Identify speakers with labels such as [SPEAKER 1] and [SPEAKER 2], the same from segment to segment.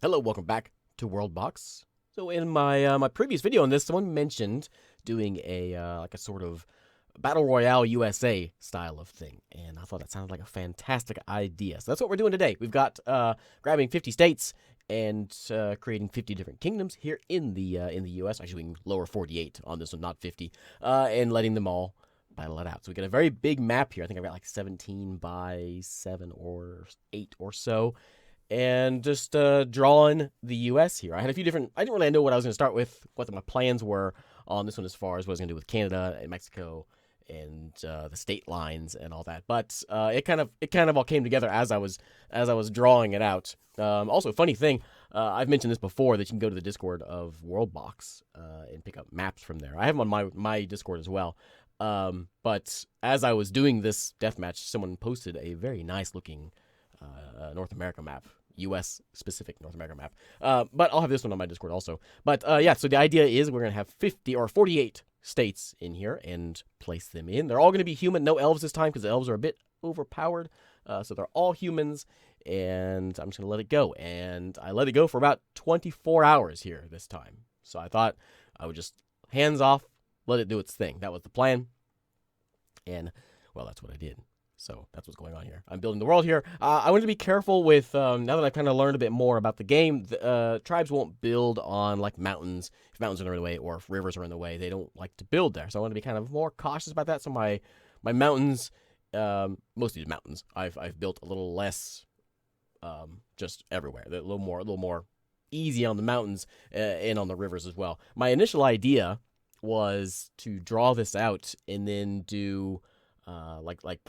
[SPEAKER 1] Hello, welcome back to Worldbox. So in my previous video on this, someone mentioned doing a like a sort of Battle Royale USA style of thing, and I thought that sounded like a fantastic idea. So that's what we're doing today. We've got grabbing 50 states and creating 50 different kingdoms here in the US. Actually, we can lower 48 on this one, not 50, and letting them all battle it out. So we got a very big map here. I think I've got like 17 by 7 or 8 or so, and just drawing the U.S. here. I had a few different. I didn't really know what I was going to start with, what my plans were on this one as far as what I was going to do with Canada and Mexico and the state lines and all that. But it kind of all came together as I was drawing it out. Also, funny thing, I've mentioned this before that you can go to the Discord of Worldbox and pick up maps from there. I have them on my Discord as well. But as I was doing this deathmatch, someone posted a very nice looking North America map, U.S. specific North America map. But I'll have this one on my Discord also. But yeah, so the idea is we're going to have 50 or 48 states in here and place them in. They're all going to be human, no elves this time because the elves are a bit overpowered. So they're all humans, and I'm just going to let it go. And I let it go for about 24 hours here this time. So I thought I would just hands off, let it do its thing. That was the plan. And, well, that's what I did. So that's what's going on here. I'm building the world here. I want to be careful with, now that I've kind of learned a bit more about the game, tribes won't build on, like, mountains. If mountains are in the way or if rivers are in the way, they don't like to build there. So I want to be kind of more cautious about that. So my mountains, most of these mountains, I've built a little less just everywhere. They're a little more easy on the mountains and on the rivers as well. My initial idea was to draw this out and then do like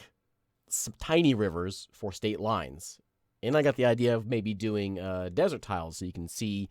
[SPEAKER 1] some tiny rivers for state lines. And I got the idea of maybe doing desert tiles so you can see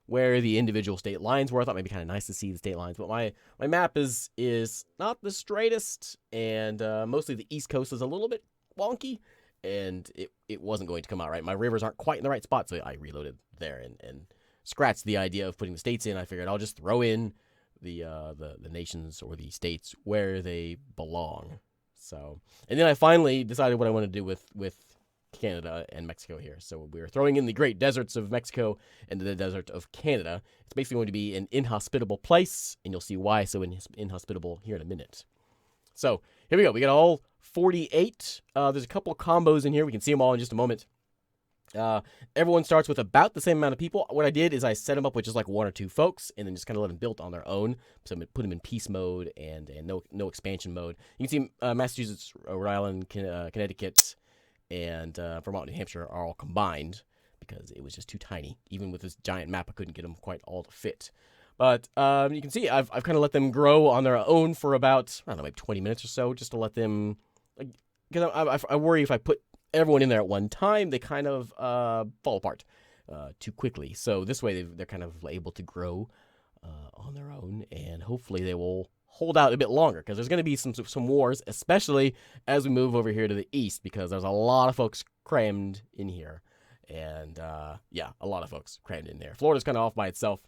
[SPEAKER 1] where the individual state lines were. I thought it'd be kind of nice to see the state lines. But my map is not the straightest, and mostly the East Coast is a little bit wonky, and it wasn't going to come out right. My rivers aren't quite in the right spot, so I reloaded there and scratched the idea of putting the states in. I figured I'll just throw in the nations or the states where they belong. So, and then I finally decided what I want to do with Canada and Mexico here. So we're throwing in the great deserts of Mexico and the desert of Canada. It's basically going to be an inhospitable place, and you'll see why so inhospitable here in a minute. So here we go. We got all 48. There's a couple combos in here. We can see them all in just a moment. Everyone starts with about the same amount of people. What I did is I set them up with just like one or two folks, and then just kind of let them build on their own. So I'm put them in peace mode and no expansion mode. You can see Massachusetts, Rhode Island, Connecticut, and Vermont, New Hampshire are all combined because it was just too tiny. Even with this giant map, I couldn't get them quite all to fit. But you can see I've kind of let them grow on their own for about, I don't know, maybe 20 minutes or so, just to let them, like, because I worry if I put everyone in there at one time, they kind of fall apart too quickly. So this way they're kind of able to grow on their own, and hopefully they will hold out a bit longer, because there's going to be some wars, especially as we move over here to the east, because there's a lot of folks crammed in here. And yeah, a lot of folks crammed in there. Florida's kind of off by itself,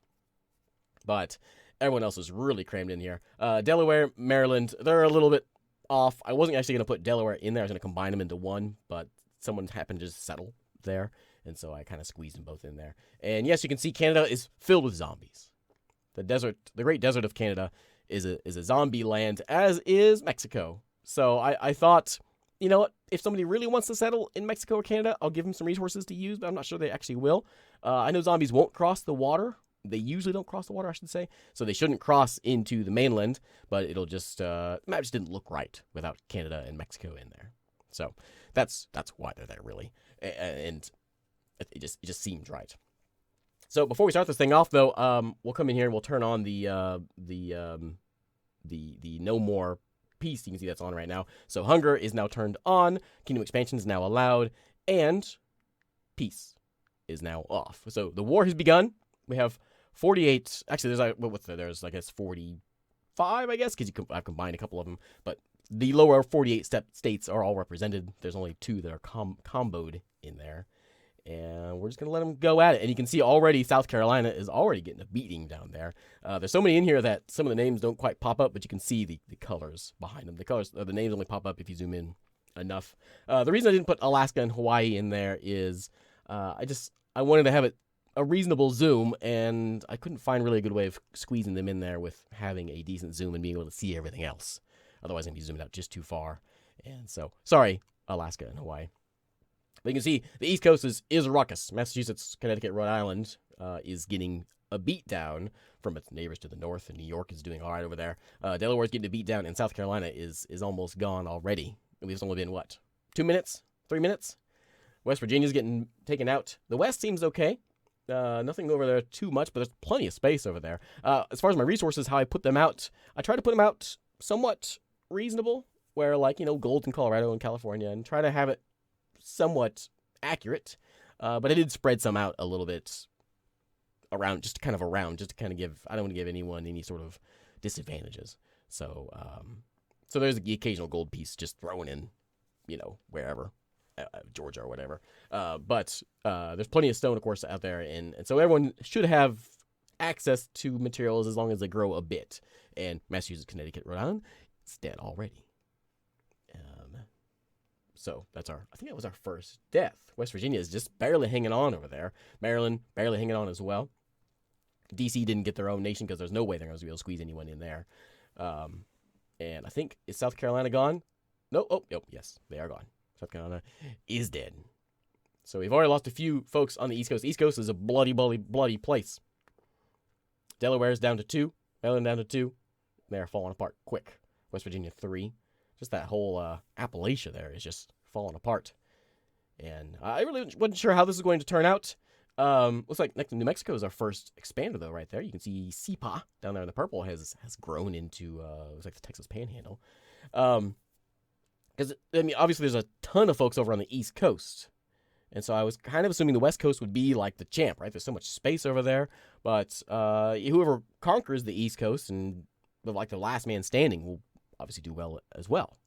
[SPEAKER 1] but everyone else is really crammed in here. Delaware, Maryland, they're a little bit off. I wasn't actually going to put Delaware in there. I was going to combine them into one, but someone happened to just settle there, and so I kind of squeezed them both in there. And yes, you can see Canada is filled with zombies. The great desert of Canada is a zombie land, as is Mexico. So I thought, you know what, if somebody really wants to settle in Mexico or Canada, I'll give them some resources to use, but I'm not sure they actually will. I know zombies won't cross the water. They usually don't cross the water, I should say. So they shouldn't cross into the mainland, but it'll just, the map just didn't look right without Canada and Mexico in there. So that's why they're there, really. And it just seemed right. So before we start this thing off, though, we'll come in here and we'll turn on the no more peace. You can see that's on right now. So hunger is now turned on. Kingdom expansion is now allowed, and peace is now off. So the war has begun. We have 48. Actually, there's I guess 45, I guess, because I've combined a couple of them. But the lower 48 states are all represented. There's only 2 that are comboed in there. And we're just going to let them go at it. And you can see already South Carolina is already getting a beating down there. There's so many in here that some of the names don't quite pop up, but you can see the colors behind them. The names only pop up if you zoom in enough. The reason I didn't put Alaska and Hawaii in there is I wanted to have it a reasonable zoom, and I couldn't find really a good way of squeezing them in there with having a decent zoom and being able to see everything else. Otherwise, I'm going to be zoomed out just too far. And so, sorry, Alaska and Hawaii. But you can see the East Coast is a ruckus. Massachusetts, Connecticut, Rhode Island is getting a beat down from its neighbors to the north, and New York is doing all right over there. Delaware's getting a beat down, and South Carolina is almost gone already. It's only been, what, 2 minutes? 3 minutes? West Virginia's getting taken out. The West seems okay. Nothing over there too much, but there's plenty of space over there. As far as my resources, how I put them out, I try to put them out somewhat reasonable, where, like, gold in Colorado and California, and try to have it somewhat accurate. But I did spread some out a little bit around, just to kind of give, I don't want to give anyone any sort of disadvantages. So there's the occasional gold piece just thrown in, wherever. Georgia or whatever. But there's plenty of stone, of course, out there. And so everyone should have access to materials as long as they grow a bit. And Massachusetts, Connecticut, Rhode Island, it's dead already. So I think that was our first death. West Virginia is just barely hanging on over there. Maryland, barely hanging on as well. DC didn't get their own nation because there's no way they're going to be able to squeeze anyone in there. And I think, is South Carolina gone? No. Oh, yes, they are gone. South Carolina is dead. So we've already lost a few folks on the East Coast. East Coast is a bloody, bloody, bloody place. Delaware's down to 2. Maryland down to 2. They're falling apart quick. West Virginia 3. Just that whole Appalachia there is just falling apart. And I really wasn't sure how this is going to turn out. Looks like New Mexico is our first expander, though, right there. You can see SEPA down there in the purple has grown into, looks like the Texas Panhandle. Because, obviously there's a ton of folks over on the East Coast. And so I was kind of assuming the West Coast would be like the champ, right? There's so much space over there. But whoever conquers the East Coast and like the last man standing will obviously do well as well.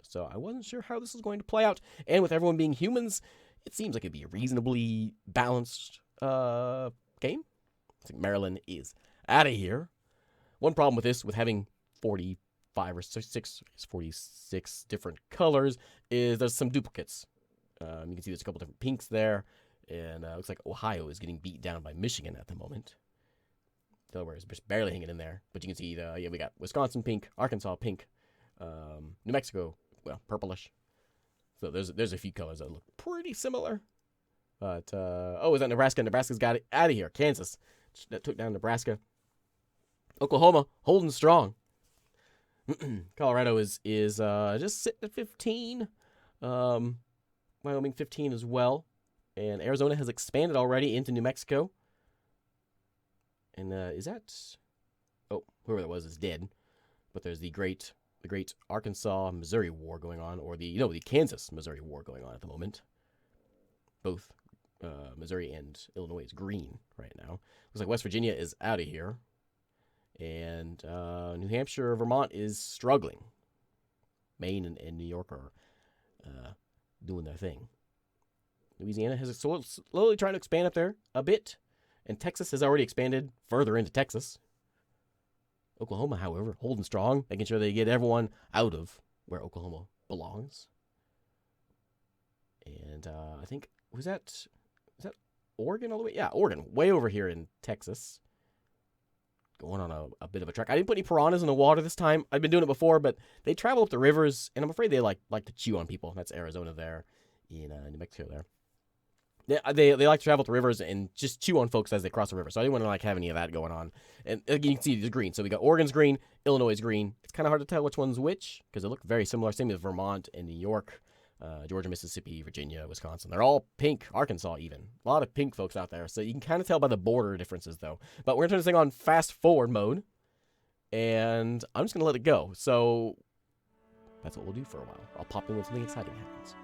[SPEAKER 1] So I wasn't sure how this was going to play out. And with everyone being humans, it seems like it'd be a reasonably balanced game. I think Maryland is out of here. One problem with this, with having 45 or 46 different colors, is there's some duplicates. You can see there's a couple different pinks there. And it looks like Ohio is getting beat down by Michigan at the moment. Delaware is just barely hanging in there. But you can see, we got Wisconsin pink, Arkansas pink, New Mexico, well, purplish. So there's a few colors that look pretty similar. But, is that Nebraska? Nebraska's got it out of here. Kansas, that took down Nebraska. Oklahoma, holding strong. Colorado is just sitting at 15. Wyoming 15 as well. And Arizona has expanded already into New Mexico. And is that... Oh, whoever that was is dead. But there's the great Arkansas-Missouri war going on, or the Kansas-Missouri war going on at the moment. Both Missouri and Illinois is green right now. Looks like West Virginia is out of here. And New Hampshire, Vermont is struggling. Maine and New York are doing their thing. Louisiana has slowly trying to expand up there a bit. And Texas has already expanded further into Texas. Oklahoma, however, holding strong, making sure they get everyone out of where Oklahoma belongs. And I think, was that Oregon all the way? Yeah, Oregon, way over here in Texas. Going on a bit of a trek. I didn't put any piranhas in the water this time. I've been doing it before, but they travel up the rivers, and I'm afraid they like to chew on people. That's Arizona there, in New Mexico there. They like to travel up the rivers and just chew on folks as they cross the river. So I didn't want to have any of that going on. And you can see the green. So we got Oregon's green, Illinois' green. It's kind of hard to tell which one's which because they look very similar. Same with Vermont and New York, Georgia, Mississippi, Virginia, Wisconsin. They're all pink. Arkansas even. A lot of pink folks out there. So you can kind of tell by the border differences though. But we're going to turn this thing on fast forward mode. And I'm just going to let it go. So that's what we'll do for a while. I'll pop in when something exciting happens.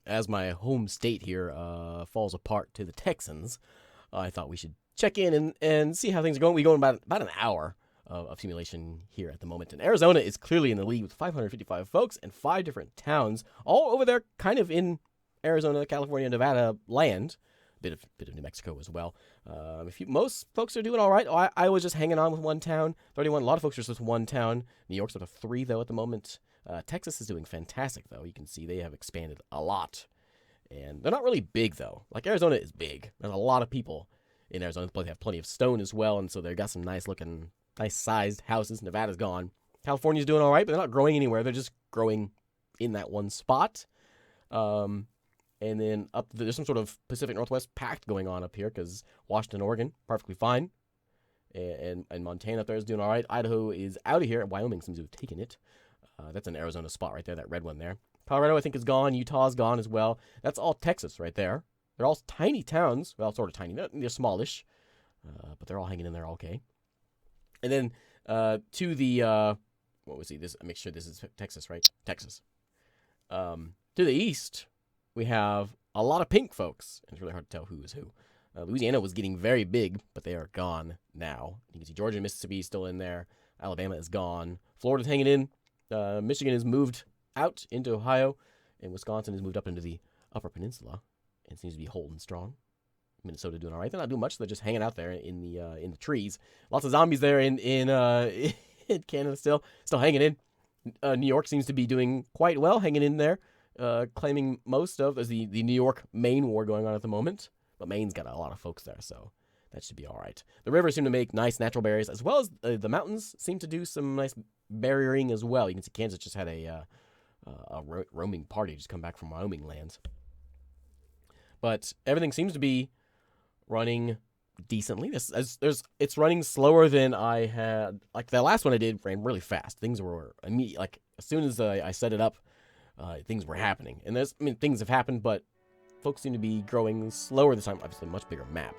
[SPEAKER 1] as my home state here falls apart to the Texans, I thought we should check in and see how things are going. We go about an hour of simulation here at the moment. And Arizona is clearly in the lead with 555 folks and 5 different towns, all over there kind of in Arizona, California, Nevada land. Bit of New Mexico as well. Most folks are doing all right. I was just hanging on with one town. 31. A lot of folks are just with one town. New York's up to 3 though at the moment. Texas is doing fantastic though. You can see they have expanded a lot, and they're not really big though. Like Arizona is big. There's a lot of people in Arizona. They have plenty of stone as well, and so they've got some nice sized houses. Nevada's gone. California's doing all right, but they're not growing anywhere. They're just growing in that one spot. And then there's some sort of Pacific Northwest pact going on up here because Washington, Oregon, perfectly fine. And Montana up there is doing all right. Idaho is out of here. Wyoming seems to have taken it. That's an Arizona spot right there, that red one there. Colorado, I think, is gone. Utah's gone as well. That's all Texas right there. They're all tiny towns. Well, sort of tiny. They're smallish. But they're all hanging in there okay. And then to the, what was he? Make sure this is Texas, right? Texas. To the east, we have a lot of pink folks. And it's really hard to tell who is who. Louisiana was getting very big, but they are gone now. You can see Georgia and Mississippi still in there. Alabama is gone. Florida's hanging in. Michigan has moved out into Ohio. And Wisconsin has moved up into the Upper Peninsula and seems to be holding strong. Minnesota doing all right. They're not doing much. They're just hanging out there in the trees. Lots of zombies there in Canada still hanging in. New York seems to be doing quite well, hanging in there. Claiming most of there's the New York Maine war going on at the moment, but Maine's got a lot of folks there, so that should be all right. The rivers seem to make nice natural barriers, as well as the mountains seem to do some nice barriering as well. You can see Kansas just had a roaming party just come back from Wyoming lands, but everything seems to be running decently. It's running slower than I had. Like the last one I did ran really fast. Things were immediate. Like as soon as I set it up. Things were happening. And things have happened, but folks seem to be growing slower this time. Obviously, a much bigger map.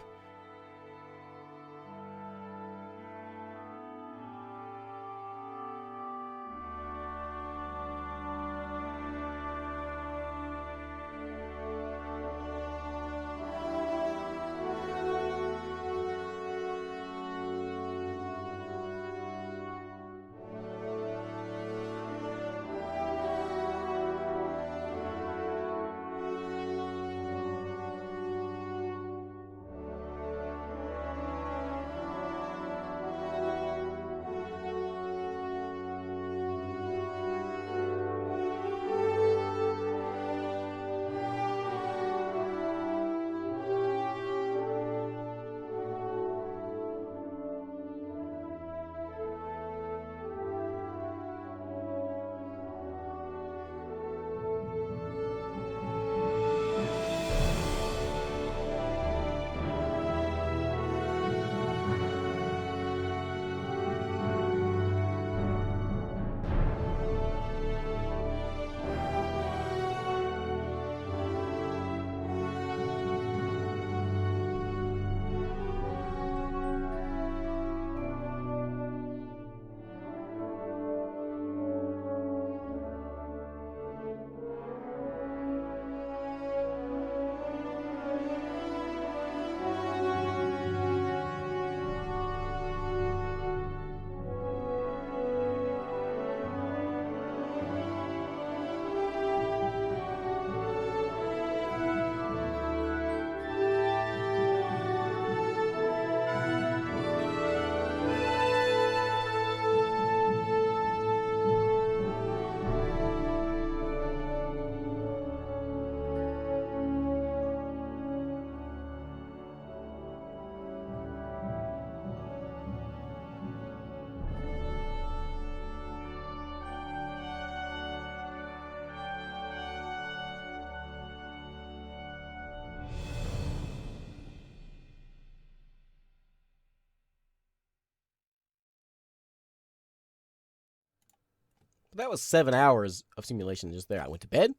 [SPEAKER 1] That was 7 hours of simulation just there. I went to bed.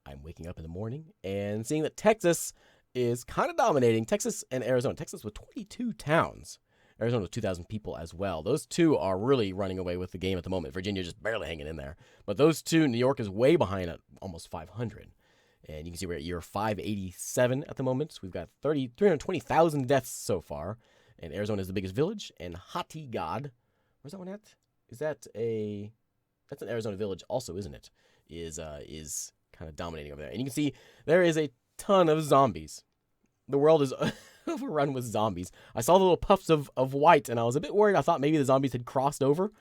[SPEAKER 1] I'm waking up in the morning and seeing that Texas is kind of dominating. Texas and Arizona. Texas with 22 towns. Arizona with 2,000 people as well. Those two are really running away with the game at the moment. Virginia just barely hanging in there. But those two, New York is way behind at almost 500. And you can see we're at year 587 at the moment. We've got 320,000 deaths so far. And Arizona is the biggest village. And Hati God, where's that one at? That's an Arizona village also, isn't it? Is kind of dominating over there. And you can see there is a ton of zombies. The world is overrun with zombies. I saw the little puffs of white, and I was a bit worried. I thought maybe the zombies had crossed over.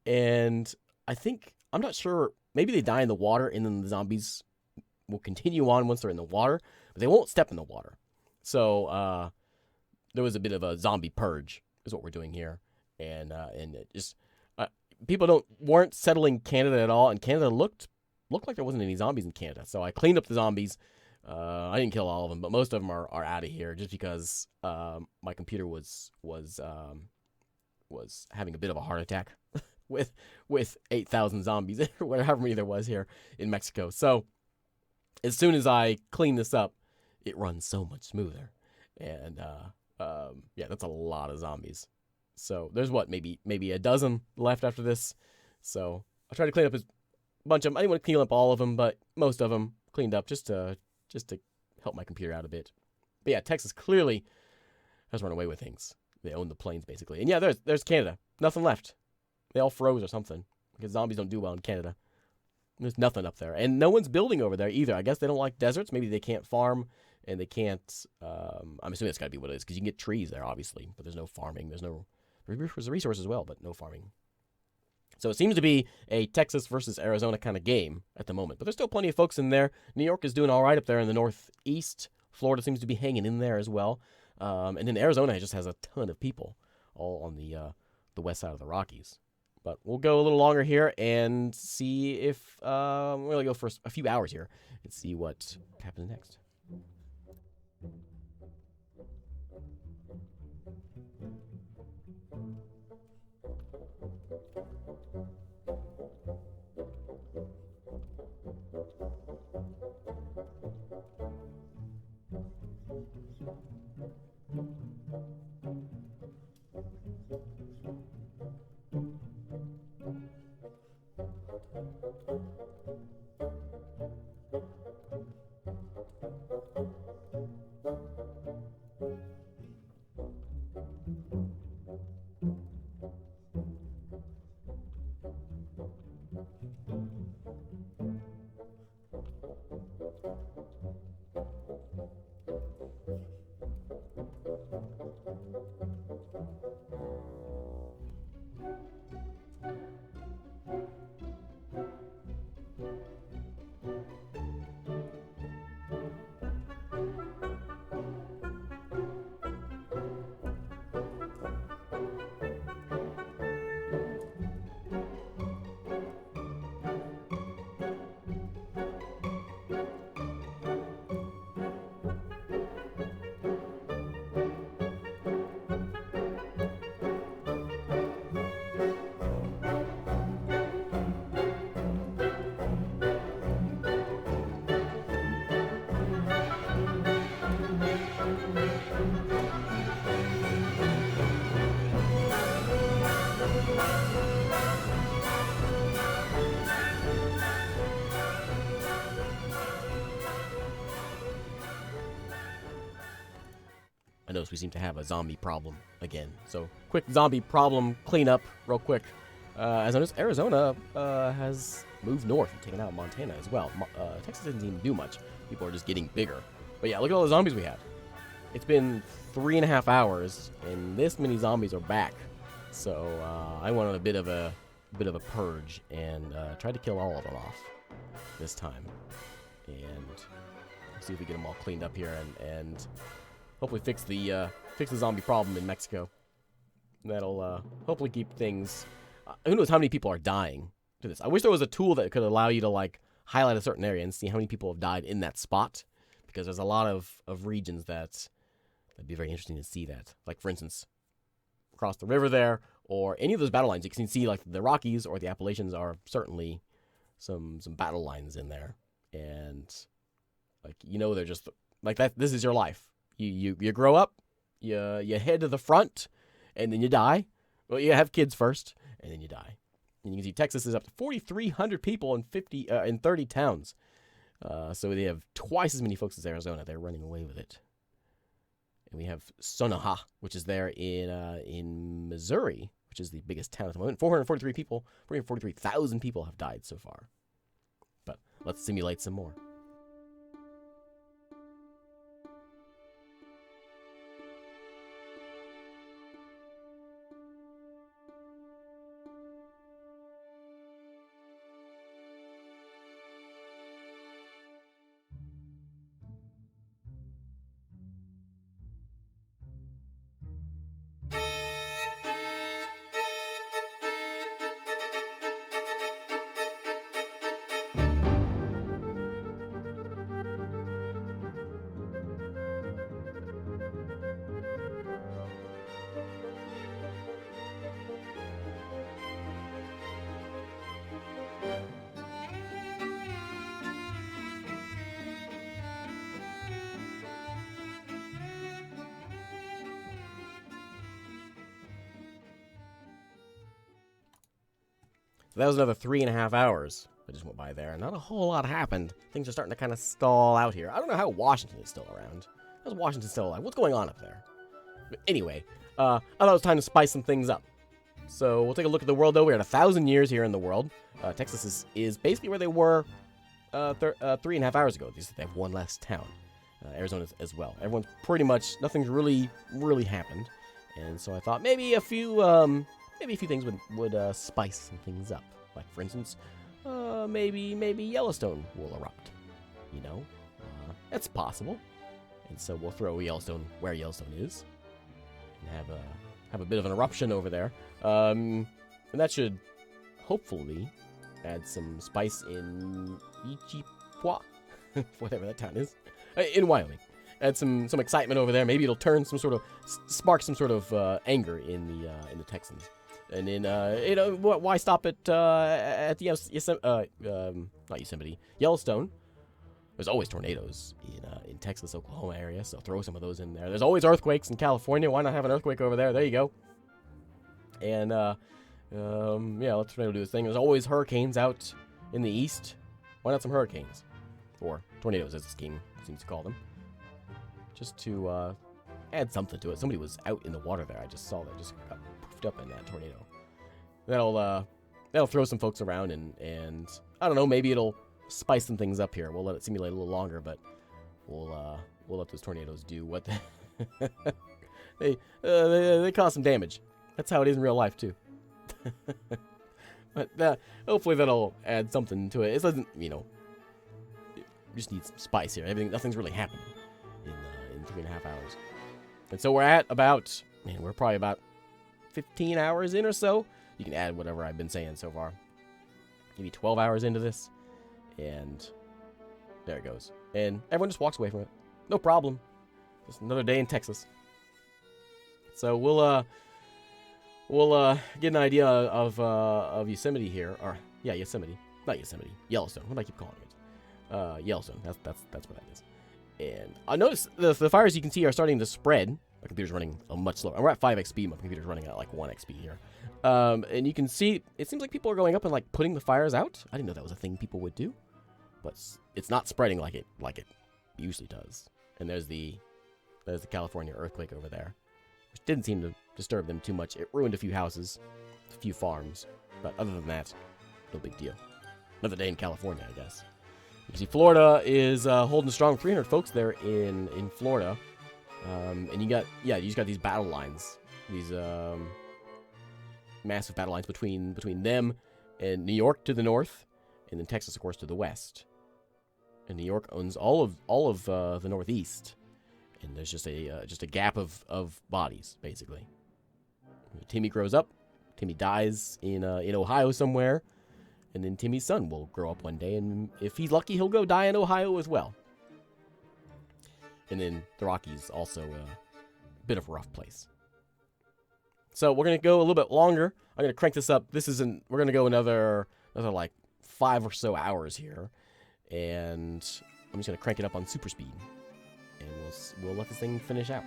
[SPEAKER 1] And I'm not sure, maybe they die in the water, and then the zombies will continue on once they're in the water, but they won't step in the water. So there was a bit of a zombie purge, is what we're doing here. And it just people weren't settling Canada at all, and Canada looked like there wasn't any zombies in Canada. So I cleaned up the zombies. I didn't kill all of them, but most of them are out of here just because my computer was having a bit of a heart attack with 8,000 zombies or however many there was here in Mexico. So as soon as I clean this up, it runs so much smoother. And yeah, that's a lot of zombies. So there's maybe a dozen left after this. So I tried to clean up a bunch of them. I didn't want to clean up all of them, but most of them cleaned up just to help my computer out a bit. But yeah, Texas clearly has run away with things. They own the plains basically. And yeah, there's Canada. Nothing left. They all froze or something because zombies don't do well in Canada. There's nothing up there, and no one's building over there either. I guess they don't like deserts. Maybe they can't farm, and they can't. I'm assuming that's got to be what it is because you can get trees there, obviously, but there's no farming. There's a resource as well, but no farming. So it seems to be a Texas versus Arizona kind of game at the moment. But there's still plenty of folks in there. New York is doing all right up there in the northeast. Florida seems to be hanging in there as well. And then Arizona just has a ton of people all on the west side of the Rockies. But we'll go a little longer here and see if we're going to go for a few hours here and see what happens next. I notice we seem to have a zombie problem again. So quick zombie problem cleanup real quick. As I noticed, Arizona has moved north and taken out Montana as well. Texas didn't even do much. People are just getting bigger. But yeah, look at all the zombies we have. It's been 3.5 hours, and this many zombies are back. So I went on a bit of a purge and tried to kill all of them off this time. And see if we get them all cleaned up here and hopefully fix the zombie problem in Mexico. That'll hopefully keep things. Who knows how many people are dying to this? I wish there was a tool that could allow you to like highlight a certain area and see how many people have died in that spot, because there's a lot of regions that'd be very interesting to see that. Like for instance, across the river there, or any of those battle lines, you can see like the Rockies or the Appalachians are certainly some battle lines in there, and like they're just like that. This is your life. You grow up, you head to the front, and then you die. Well, you have kids first, and then you die. And you can see Texas is up to 4,300 people in 30 towns. So they have twice as many folks as Arizona. They're running away with it. And we have Sonoha, which is there in Missouri, which is the biggest town at the moment. 443,000 people have died so far. But let's simulate some more. So that was another 3.5 hours that just went by there, and not a whole lot happened. Things are starting to kind of stall out here. I don't know how Washington is still around. How's Washington still alive? What's going on up there? But anyway, I thought it was time to spice some things up. So we'll take a look at the world, though. We're at 1,000 years here in the world. Texas is basically where they were 3.5 hours ago. They have one less town. Arizona as well. Everyone's pretty much, nothing's really happened. And so I thought maybe a few things would spice some things up. Like, for instance, maybe Yellowstone will erupt. You know, that's possible. And so we'll throw Yellowstone where Yellowstone is, and have a bit of an eruption over there. And that should hopefully add some spice in Ichipua, whatever that town is, in Wyoming. Add some excitement over there. Maybe it'll turn spark some sort of anger in the Texans. And then why stop at the not Yosemite, Yellowstone? There's always tornadoes in Texas, Oklahoma area, so throw some of those in there. There's always earthquakes in California. Why not have an earthquake over there? There you go. And let tornado do this thing. There's always hurricanes out in the east. Why not some hurricanes? Or tornadoes, as this game seems to call them. Just to add something to it. Somebody was out in the water there. I just saw that. Just got poofed up in that tornado. That'll throw some folks around, and I don't know, maybe it'll spice some things up here. We'll let it simulate a little longer, but we'll let those tornadoes do what they cause some damage. That's how it is in real life too. But hopefully that'll add something to it. It doesn't, it just needs some spice here. Nothing's really happening in 3.5 hours. And so we're at we're probably about 15 hours in or so. You can add whatever I've been saying so far. Maybe 12 hours into this. And there it goes. And everyone just walks away from it. No problem. Just another day in Texas. So we'll get an idea of Yosemite here. Or yeah, Yosemite. Not Yosemite. Yellowstone. What do I keep calling it? Yellowstone. That's what that is. And I noticed the fires you can see are starting to spread. My computer's running much slower. We're at 5x speed. My computer's running at like 1x speed here. And you can see, it seems like people are going up and like putting the fires out. I didn't know that was a thing people would do. But it's not spreading like it usually does. And there's the California earthquake over there, which didn't seem to disturb them too much. It ruined a few houses, a few farms, but other than that, no big deal. Another day in California, I guess. You can see Florida is holding strong. 300 folks there in Florida, and you just got these battle lines, these massive battle lines between them and New York to the north, and then Texas, of course, to the west. And New York owns all of the Northeast, and there's just a gap of bodies basically. Timmy grows up, Timmy dies in Ohio somewhere, and then Timmy's son will grow up one day, and if he's lucky, he'll go die in Ohio as well. And then the Rockies also a bit of a rough place. So we're gonna go a little bit longer. I'm gonna crank this up. We're gonna go another like 5 or so hours here. And I'm just going to crank it up on super speed. And we'll let this thing finish out.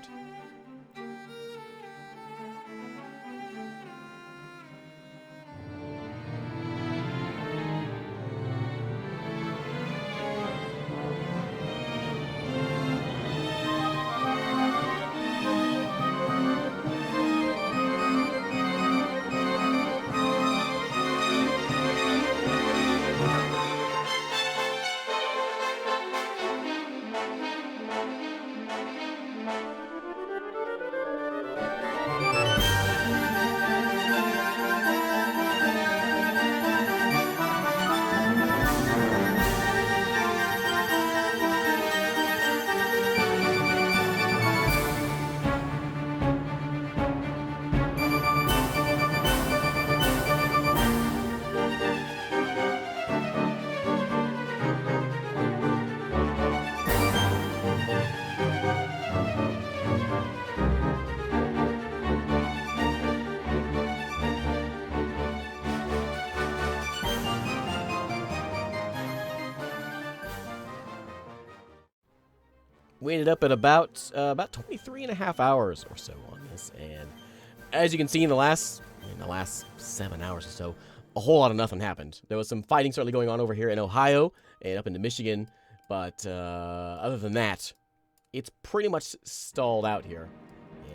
[SPEAKER 1] We ended up at about 23 and a half hours or so on this, and as you can see in the last 7 hours or so, a whole lot of nothing happened. There was some fighting certainly going on over here in Ohio and up into Michigan, but other than that, it's pretty much stalled out here,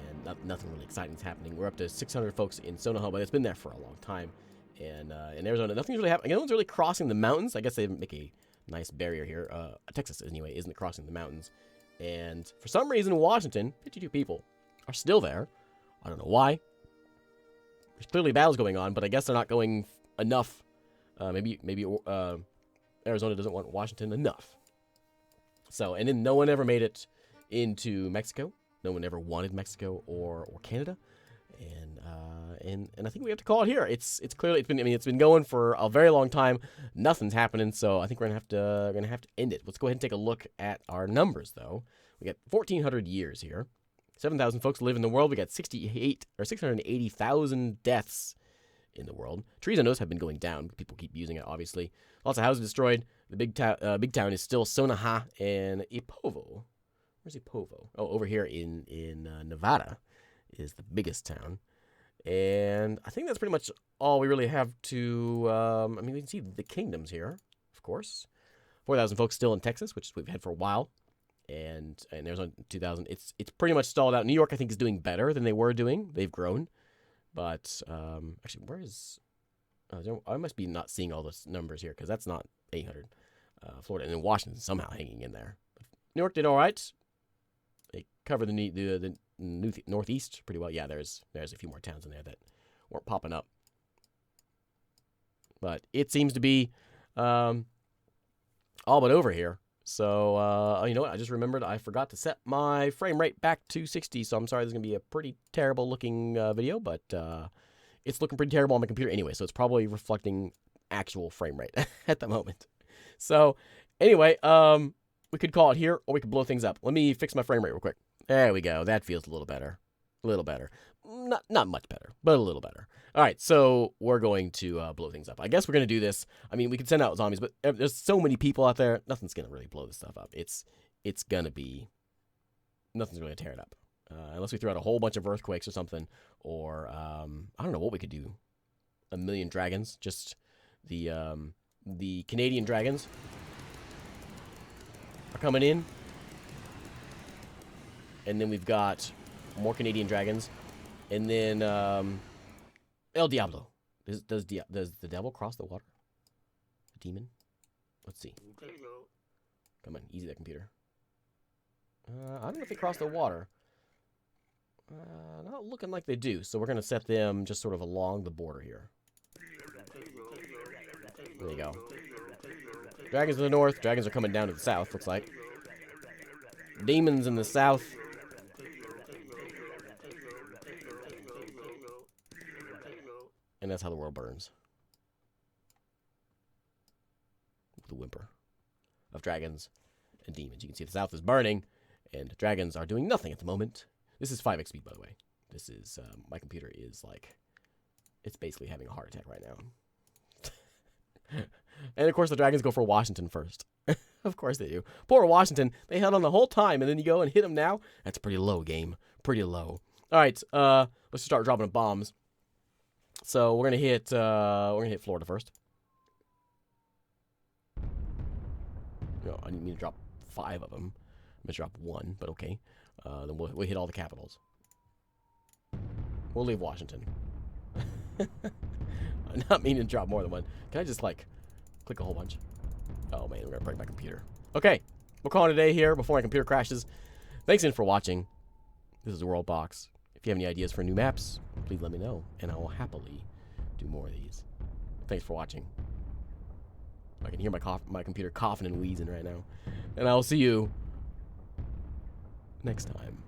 [SPEAKER 1] and nothing really exciting is happening. We're up to 600 folks in Sonoho, but it's been there for a long time. And in Arizona, nothing's really happening. No one's really crossing the mountains. I guess they make a nice barrier here. Texas, anyway, isn't crossing the mountains. And for some reason, Washington, 52 people are still there. I don't know why. There's clearly battles going on, but I guess they're not going enough. Maybe Arizona doesn't want Washington enough. So, and then no one ever made it into Mexico. No one ever wanted Mexico or Canada. And I think we have to call it here. It's been going for a very long time. Nothing's happening, so I think we're gonna have to end it. Let's go ahead and take a look at our numbers, though. We got 1,400 years here. 7,000 folks live in the world. We got 680,000 deaths in the world. Trees on those have been going down. People keep using it, obviously. Lots of houses destroyed. The big town is still Sonaha and Ipovo. Where's Ipovo? Oh, over here in Nevada is the biggest town. And I think that's pretty much all we really have to... I mean, we can see the kingdoms here, of course. 4,000 folks still in Texas, which we've had for a while. And Arizona, 2,000. It's pretty much stalled out. New York, I think, is doing better than they were doing. They've grown. But, actually, where is... I must be not seeing all those numbers here, because that's not 800. Florida, and then Washington somehow hanging in there. New York did all right. They covered the Northeast pretty well. Yeah, there's a few more towns in there that weren't popping up. But it seems to be all but over here. So, you know what? I just remembered I forgot to set my frame rate back to 60, so I'm sorry this is going to be a pretty terrible looking video, but it's looking pretty terrible on my computer anyway, so it's probably reflecting actual frame rate at the moment. So, anyway, we could call it here, or we could blow things up. Let me fix my frame rate real quick. There we go. That feels a little better. A little better. Not much better, but a little better. All right, so we're going to blow things up. I guess we're going to do this. I mean, we could send out zombies, but there's so many people out there, nothing's going to really blow this stuff up. It's going to be... Nothing's going to tear it up. Unless we throw out a whole bunch of earthquakes or something. Or, I don't know what we could do. 1,000,000 dragons. Just the Canadian dragons are coming in. And then we've got more Canadian dragons. And then, El Diablo. Does the devil cross the water? The demon? Let's see. Come on, easy that computer. I don't know if they cross the water. Not looking like they do. So we're going to set them just sort of along the border here. There you go. Dragons to the north. Dragons are coming down to the south, looks like. Demons in the south. And that's how the world burns. The whimper of dragons and demons. You can see the south is burning, and dragons are doing nothing at the moment. This is 5x speed, by the way. This is, my computer is like, it's basically having a heart attack right now. And of course the dragons go for Washington first. Of course they do. Poor Washington, they held on the whole time, and then you go and hit them now? That's pretty low, game. Pretty low. Alright, let's just start dropping bombs. So we're gonna hit Florida first. No, I didn't mean to drop 5 of them. I'm gonna drop 1, but okay. Then we'll hit all the capitals. We'll leave Washington. I'm not meaning to drop more than 1. Can I just like click a whole bunch? Oh man, we're gonna break my computer. Okay, we'll call it a day here before my computer crashes. Thanks again for watching. This is the World Box. If you have any ideas for new maps, please let me know, and I will happily do more of these. Thanks for watching. I can hear my computer coughing and wheezing right now. And I will see you next time.